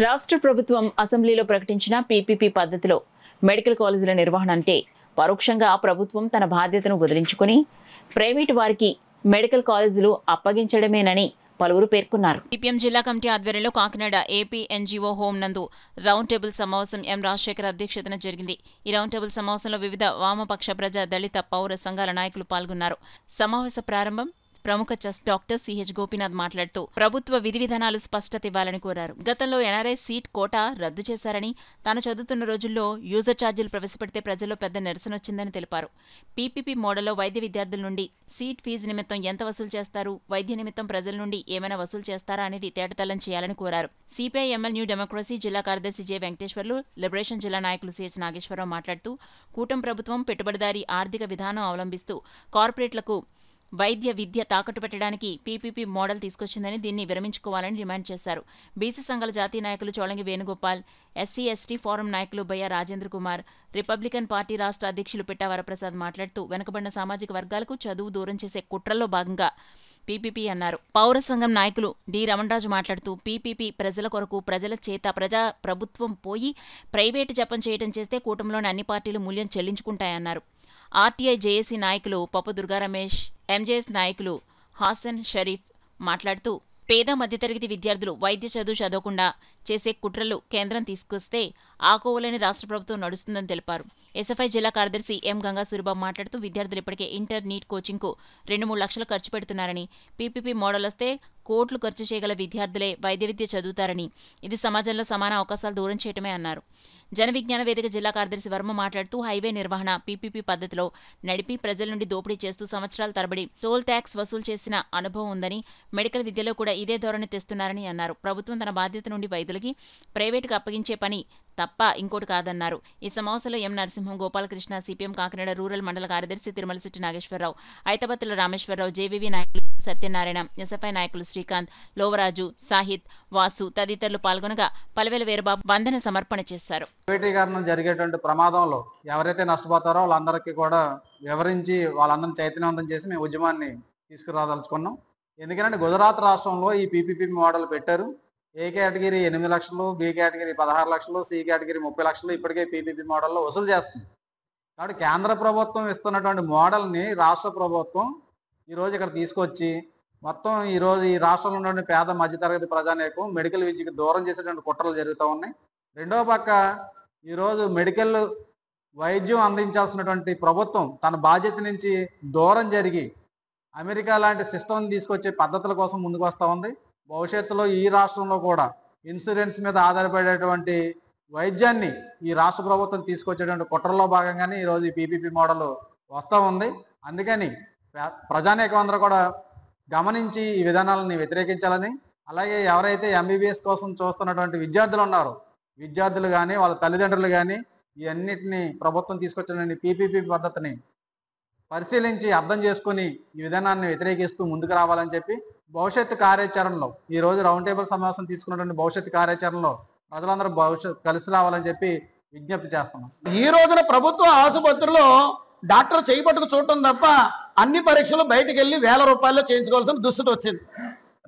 రాష్ట్ర ప్రభుత్వం అసెంబ్లీలో ప్రకటించిన పీపీపీ పద్ధతిలో మెడికల్ కాలేజీల నిర్వహణ అంటే పరోక్షంగా ప్రభుత్వం తన బాధ్యతను వదిలించుకొని ప్రైవేటు వారికి మెడికల్ కాలేజీలు అప్పగించడమేనని పలువురు పేర్కొన్నారు. సిపిఎం జిల్లా కమిటీ ఆధ్వర్యంలో కాకినాడ ఏపీ ఎన్జీఓ హోం నందు రౌండ్ టేబుల్ సమావేశం ఎం రాజశేఖర్ అధ్యక్షతన జరిగింది. ఈ రౌండ్ టేబుల్ సమావేశంలో వివిధ వామపక్ష ప్రజా దళిత పౌర సంఘాల నాయకులు పాల్గొన్నారు. సమావేశ ప్రారంభం ప్రముఖ చెస్ట్ డాక్టర్ సిహెచ్ గోపీనాథ్ మాట్లాడుతూ ప్రభుత్వ విధి విధానాలు స్పష్టత ఇవ్వాలని కోరారు. గతంలో ఎన్ఆర్ఐ సీట్ కోటా రద్దు చేశారని, తాను చదువుతున్న రోజుల్లో యూజర్ ఛార్జీలు ప్రవేశపెడితే ప్రజల్లో పెద్ద నిరసన వచ్చిందని తెలిపారు. పీపీపీ మోడల్లో వైద్య విద్యార్థుల నుండి సీట్ ఫీజు నిమిత్తం ఎంత వసూలు చేస్తారు, వైద్య నిమిత్తం ప్రజల నుండి ఏమైనా వసూలు చేస్తారా అనేది తేటతెల్లం చేయాలని కోరారు. సిపిఐ ఎంఎల్ న్యూ డెమోక్రసీ జిల్లా కార్యదర్శి జె వెంకటేశ్వర్లు, లిబరేషన్ జిల్లా నాయకులు సిహెచ్ నాగేశ్వరరావు మాట్లాడుతూ కూటమి ప్రభుత్వం పెట్టుబడిదారీ ఆర్థిక విధానం అవలంబిస్తూ కార్పొరేట్లకు వైద్య విద్య తాకట్టు పెట్టడానికి పీపీపీ మోడల్ తీసుకొచ్చిందని, దీన్ని విరమించుకోవాలని డిమాండ్ చేశారు. బీసీ సంఘాల జాతీయ నాయకులు చోళంగి వేణుగోపాల్, ఎస్సీ ఎస్టీ ఫోరం నాయకులు బయ్య రాజేంద్ర కుమార్, రిపబ్లికన్ పార్టీ రాష్ట్ర అధ్యక్షులు పిట్టా వరప్రసాద్ మాట్లాడుతూ వెనుకబడిన సామాజిక వర్గాలకు చదువు దూరం చేసే కుట్రల్లో భాగంగా పీపీపీ అన్నారు. పౌర సంఘం నాయకులు డి రమణరాజు మాట్లాడుతూ పీపీపీ ప్రజల కొరకు ప్రజల చేత ప్రభుత్వం పోయి ప్రైవేటు జపం చేయడం చేస్తే కూటమిలోని అన్ని పార్టీలు మూల్యం చెల్లించుకుంటాయన్నారు. ఆర్టీఐ జేఏసీ నాయకులు పప్పు దుర్గా రమేష్, ఎంజేఎస్ నాయకులు హాసన్ షరీఫ్ మాట్లాడుతూ పేద మధ్యతరగతి విద్యార్థులు వైద్య చదువు చదవకుండా చేసే కుట్రలు కేంద్రం తీసుకొస్తే ఆకోవలేని రాష్ట్ర ప్రభుత్వం నడుస్తుందని తెలిపారు. ఎస్ఎఫ్ఐ జిల్లా కార్యదర్శి ఎం గంగా సూరిబాబు మాట్లాడుతూ విద్యార్థులు ఇప్పటికే ఇంటర్ నీట్ కోచింగ్కు 2-3 లక్షలు ఖర్చు పెడుతున్నారని, పీపీపీ మోడల్ వస్తే కోట్లు ఖర్చు చేయగల విద్యార్థులే వైద్య విద్య చదువుతారని, ఇది సమాజంలో సమాన అవకాశాలు దూరం చేయటమే అన్నారు. జన విజ్ఞాన వేదిక జిల్లా కార్యదర్శి వర్మ మాట్లాడుతూ హైవే నిర్వహణ పీపీపీ పద్ధతిలో నడిపి ప్రజల నుండి దోపిడీ చేస్తూ సంవత్సరాల తరబడి టోల్ ట్యాక్స్ వసూలు చేసిన అనుభవం ఉందని, మెడికల్ విద్యలో కూడా ఇదే ధోరణి తెస్తున్నారని అన్నారు. ప్రభుత్వం తన బాధ్యత నుండి వైద్యులకి ప్రైవేటుకు అప్పగించే పని తప్ప ఇంకోటి కాదన్నారు. ఈ సమావేశంలో ఎం నరసింహం, గోపాలకృష్ణ, సిపిఎం కాకినాడ రూరల్ మండల కార్యదర్శి తిరుమలశెట్టి నాగేశ్వరరావు, ఐతపత్తుల రామేశ్వరరావు, జేవీవీ నాయకులు సత్యనారాయణ, ఎస్ఎఫ్ఐ నాయకులు శ్రీకాంత్, లోవరాజు, సాహిత్, వాసు తదితరులు పాల్గొనగా పలవేల వీరబాబు వందన సమర్పణ చేశారు. ప్రైవేటీకరణ జరిగేటువంటి ప్రమాదంలో ఎవరైతే నష్టపోతారో వాళ్ళందరికీ కూడా వివరించి వాళ్ళందరినీ చైతన్యవంతం చేసి మేము ఉద్యమాన్ని తీసుకురాదలుచుకున్నాం. ఎందుకంటే గుజరాత్ రాష్ట్రంలో ఈ పీపీపీ మోడల్ పెట్టారు. ఏ కేటగిరీ 8 లక్షలు, బి కేటగిరీ 16 లక్షలు, సి కేటగిరీ 30 లక్షలు ఇప్పటికే పీపీపీ మోడల్లో వసూలు చేస్తుంది. కాబట్టి కేంద్ర ప్రభుత్వం ఇస్తున్నటువంటి మోడల్ని రాష్ట్ర ప్రభుత్వం ఈరోజు ఇక్కడ తీసుకొచ్చి మొత్తం ఈరోజు ఈ రాష్ట్రంలో ఉన్నటువంటి పేద మధ్యతరగతి ప్రజానీకం మెడికల్ విద్యకు దూరం చేసేటువంటి కుట్రలు జరుగుతూ ఉన్నాయి. రెండో పక్క ఈరోజు మెడికల్ వైద్యం అందించాల్సినటువంటి ప్రభుత్వం తన బాధ్యత నుంచి దూరం జరిగి అమెరికా లాంటి సిస్టమ్ తీసుకొచ్చే పద్ధతుల కోసం ముందుకు వస్తూ ఉంది. భవిష్యత్తులో ఈ రాష్ట్రంలో కూడా ఇన్సూరెన్స్ మీద ఆధారపడేటువంటి వైద్యాన్ని ఈ రాష్ట్ర ప్రభుత్వం తీసుకొచ్చేటువంటి కుట్రలో భాగంగానే ఈరోజు ఈ పీపీపీ మోడల్ వస్తూ ఉంది. అందుకని ప్రజానీకం అందరూ కూడా గమనించి ఈ విధానాలని వ్యతిరేకించాలని, అలాగే ఎవరైతే ఎంబీబీఎస్ కోసం చూస్తున్నటువంటి విద్యార్థులు ఉన్నారో విద్యార్థులు కానీ వాళ్ళ తల్లిదండ్రులు కానీ ఈ అన్నిటినీ ప్రభుత్వం తీసుకొచ్చిన పీపీపీ పద్ధతిని పరిశీలించి అర్థం చేసుకుని ఈ విధానాన్ని వ్యతిరేకిస్తూ ముందుకు రావాలని చెప్పి భవిష్యత్తు కార్యాచరణలో ఈరోజు రౌండ్ టేబుల్ సమావేశం తీసుకున్నటువంటి భవిష్యత్తు కార్యాచరణలో ప్రజలందరూ కలిసి రావాలని చెప్పి విజ్ఞప్తి చేస్తున్నాం. ఈ రోజున ప్రభుత్వ ఆసుపత్రిలో డాక్టర్ చేయబట్టుకు చూడటం తప్ప అన్ని పరీక్షలు బయటకు వెళ్ళి వేల రూపాయల్లో చేయించుకోవాల్సిన దుస్థితి వచ్చింది.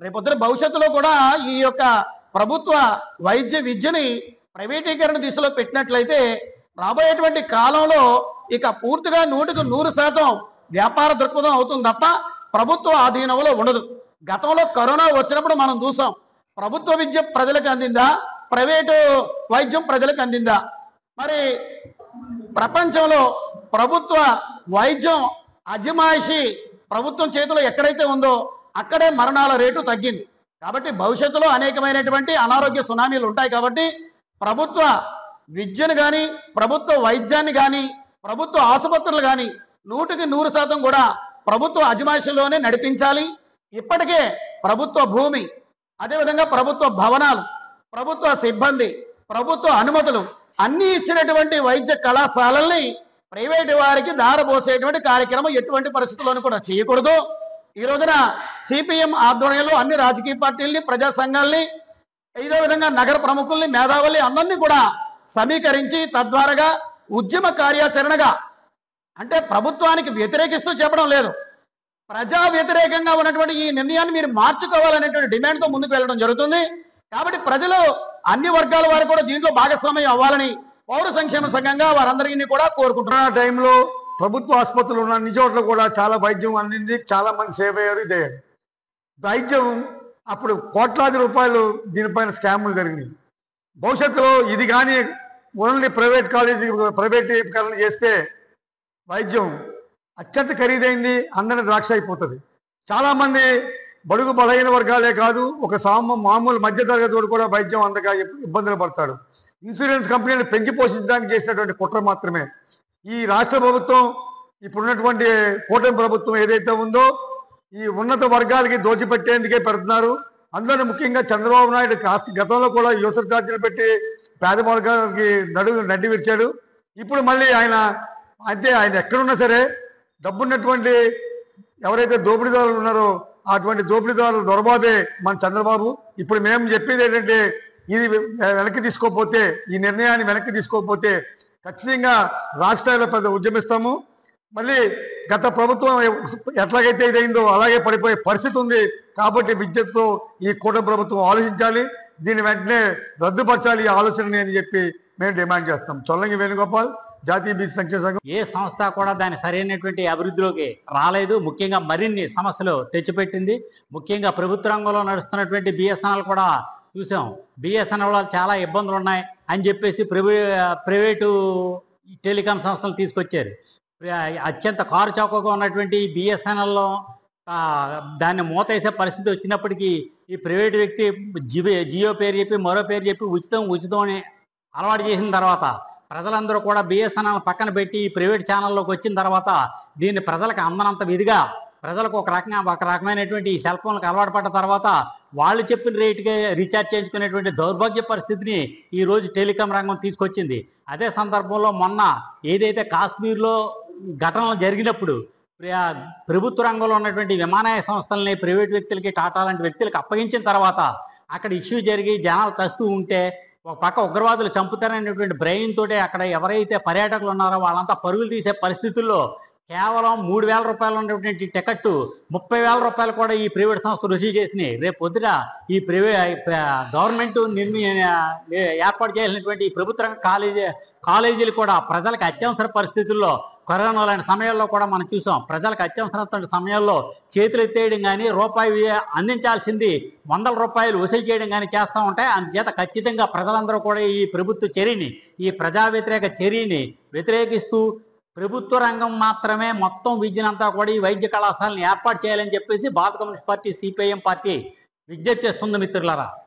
రేపొద్దున భవిష్యత్తులో కూడా ఈ యొక్క ప్రభుత్వ వైద్య విద్యని ప్రైవేటీకరణ దిశలో పెట్టినట్లయితే రాబోయేటువంటి కాలంలో ఇక పూర్తిగా 100% వ్యాపార దృక్పథం అవుతుంది తప్ప ప్రభుత్వ ఆధీనంలో ఉండదు. గతంలో కరోనా వచ్చినప్పుడు మనం చూసాం, ప్రభుత్వ విద్య ప్రజలకు అందిందా, ప్రైవేటు వైద్యం ప్రజలకు అందిందా? మరి ప్రపంచంలో ప్రభుత్వ వైద్యం అజమాయిషి ప్రభుత్వం చేతిలో ఎక్కడైతే ఉందో అక్కడే మరణాల రేటు తగ్గింది. కాబట్టి భవిష్యత్తులో అనేకమైనటువంటి అనారోగ్య సునామీలు ఉంటాయి. కాబట్టి ప్రభుత్వ విద్యను కానీ, ప్రభుత్వ వైద్యాన్ని కానీ, ప్రభుత్వ ఆసుపత్రులు కానీ 100% కూడా ప్రభుత్వ అజమాయిషిలోనే నడిపించాలి. ఇప్పటికే ప్రభుత్వ భూమి, అదేవిధంగా ప్రభుత్వ భవనాలు, ప్రభుత్వ సిబ్బంది, ప్రభుత్వ అనుమతులు అన్నీ ఇచ్చినటువంటి వైద్య కళాశాలల్ని ప్రైవేటు వారికి దారబోసేటువంటి కార్యక్రమం ఎటువంటి పరిస్థితుల్లోనూ కూడా చేయకూడదు. ఈ రోజున సిపిఎం ఆధ్వర్యంలో అన్ని రాజకీయ పార్టీల్ని, ప్రజా సంఘాలని, ఇదే విధంగా నగర ప్రముఖుల్ని, మేధావుల్ని అందరినీ కూడా సమీకరించి తద్వారాగా ఉద్యమ కార్యాచరణగా, అంటే ప్రభుత్వానికి వ్యతిరేకిస్తూ చెప్పడం లేదు, ప్రజా వ్యతిరేకంగా ఉన్నటువంటి ఈ నిర్ణయాన్ని మీరు మార్చుకోవాలనేటువంటి డిమాండ్తో ముందుకు వెళ్ళడం జరుగుతుంది. కాబట్టి ప్రజలు అన్ని వర్గాల వారు కూడా దీంట్లో భాగస్వామ్యం అవ్వాలని పౌర సంక్షేమ సంఘంగా వారందరినీ కూడా కోరుకుంటున్నారు. కరోనా టైంలో ప్రభుత్వ ఆసుపత్రులు ఉన్న అన్ని చోట్ల కూడా చాలా వైద్యం అందింది, చాలా మంది సేవ్ అయ్యారు. ఇదే వైద్యం అప్పుడు కోట్లాది రూపాయలు దీనిపైన స్కాములు జరిగినాయి. భవిష్యత్తులో ఇది కానీ ఓన్లీ ప్రైవేట్ కాలేజీ ప్రైవేటీకరణ చేస్తే వైద్యం అత్యంత ఖరీదైంది, అందరి ద్రాక్ష అయిపోతుంది. చాలామంది బడుగు బలహీన వర్గాలే కాదు, ఒక మామూలు మధ్యతరగతి వాడు కూడా వైద్యం అందక ఇబ్బందులు పడతాడు. ఇన్సూరెన్స్ కంపెనీలు పెంచి పోషించడానికి చేసినటువంటి కుట్ర మాత్రమే. ఈ రాష్ట్ర ప్రభుత్వం ఇప్పుడున్నటువంటి కూటమి ప్రభుత్వం ఏదైతే ఉందో ఈ ఉన్నత వర్గాలకి దోచిపెట్టేందుకే పెడుతున్నారు. అందులో ముఖ్యంగా చంద్రబాబు నాయుడు గతంలో కూడా యూసర్ ఛార్జీలు పెట్టి పేద వర్గాలకి నడ్డి విరిచాడు. ఇప్పుడు మళ్ళీ ఆయన ఎక్కడున్నా సరే డబ్బున్నటువంటి ఎవరైతే దోపిడీదారులు ఉన్నారో అటువంటి దోపిడీదారులు దొరబాబే మన చంద్రబాబు. ఇప్పుడు మేము చెప్పేది ఏంటంటే ఇది వెనక్కి తీసుకోకపోతే, ఈ నిర్ణయాన్ని వెనక్కి తీసుకోకపోతే ఖచ్చితంగా రాష్ట్రాల్లో పెద్ద ఉద్యమిస్తాము. మళ్ళీ గత ప్రభుత్వం ఎట్లాగైతే ఇదైందో అలాగే పడిపోయే పరిస్థితి ఉంది. కాబట్టి విద్యుత్తో ఈ కూటమి ప్రభుత్వం ఆలోచించాలి, దీన్ని వెంటనే రద్దుపరచాలి ఈ ఆలోచనని అని చెప్పి మేము డిమాండ్ చేస్తాం. చొల్లంగి వేణుగోపాల్, జాతీయ బీసీ సంక్షేమ సంఘం. ఏ సంస్థ కూడా దాని సరైనటువంటి అభివృద్ధిలోకి రాలేదు. ముఖ్యంగా మరిన్ని సమస్యలు తెచ్చిపెట్టింది. ముఖ్యంగా ప్రభుత్వ రంగంలో నడుస్తున్నటువంటి బిఎస్ఎన్ఎల్ కూడా చూసాం. బిఎస్ఎన్ఎల్ చాలా ఇబ్బందులు ఉన్నాయి అని చెప్పేసి ప్రైవేటు టెలికాం సంస్థలు తీసుకొచ్చారు. అత్యంత కారు చౌకగా ఉన్నటువంటి బిఎస్ఎన్ఎల్లో దాన్ని మూతేసే పరిస్థితి వచ్చినప్పటికీ ఈ ప్రైవేటు వ్యక్తి జియో పేరు చెప్పి మరో పేరు చెప్పి ఉచితం అని అలవాటు చేసిన తర్వాత ప్రజలందరూ కూడా బిఎస్ఎన్ఎల్ పక్కన పెట్టి ఈ ప్రైవేట్ ఛానల్లోకి వచ్చిన తర్వాత దీన్ని ప్రజలకు అందనంత విధిగా ప్రజలకు ఒక రకమైనటువంటి సెల్ ఫోన్లకు అలవాటు పడ్డ తర్వాత వాళ్ళు చెప్పిన రేటుకే రీఛార్జ్ చేయించుకునేటువంటి దౌర్భాగ్య పరిస్థితిని ఈ రోజు టెలికాం రంగం తీసుకొచ్చింది. అదే సందర్భంలో మొన్న ఏదైతే కాశ్మీర్లో ఘటనలు జరిగినప్పుడు ప్రభుత్వ రంగంలో ఉన్నటువంటి విమానయాన సంస్థలని ప్రైవేట్ వ్యక్తులకి, టాటా లాంటి వ్యక్తులకు అప్పగించిన తర్వాత అక్కడ ఇష్యూ జరిగి జనాలు చస్తూ ఉంటే ఒక పక్క ఉగ్రవాదులు చంపుతారనేటువంటి బ్రెయిన్ తోటి అక్కడ ఎవరైతే పర్యాటకులు ఉన్నారో వాళ్ళంతా పరుగులు తీసే పరిస్థితుల్లో కేవలం 3,000 రూపాయలు ఉన్నటువంటి టికెట్ 30,000 రూపాయలు కూడా ఈ ప్రైవేట్ సంస్థ రుసీవ్ చేసినాయి. రేపు పొద్దున ఈ గవర్నమెంట్ ఏర్పాటు చేసినటువంటి ఈ ప్రభుత్వ రంగ కాలేజీలు కూడా ప్రజలకు అత్యవసర పరిస్థితుల్లో కరోనా లాంటి సమయాల్లో కూడా మనం చూసాం. ప్రజలకు అత్యవసరమైన సమయాల్లో చేతులు ఎత్తేయడం కానీ, రూపాయి అందించాల్సింది 100 రూపాయలు వసూలు చేయడం కానీ చేస్తూ ఉంటాయి. అందుచేత ఖచ్చితంగా ప్రజలందరూ కూడా ఈ ప్రభుత్వ చర్యని, ఈ ప్రజా వ్యతిరేక చర్యని వ్యతిరేకిస్తూ ప్రభుత్వ రంగం మాత్రమే మొత్తం విద్యనంతా కూడా ఈ వైద్య కళాశాలను ఏర్పాటు చేయాలని చెప్పేసి భారత కమ్యూనిస్ట్ పార్టీ సిపిఐఎం పార్టీ విజ్ఞప్తి చేస్తుంది మిత్రులారా.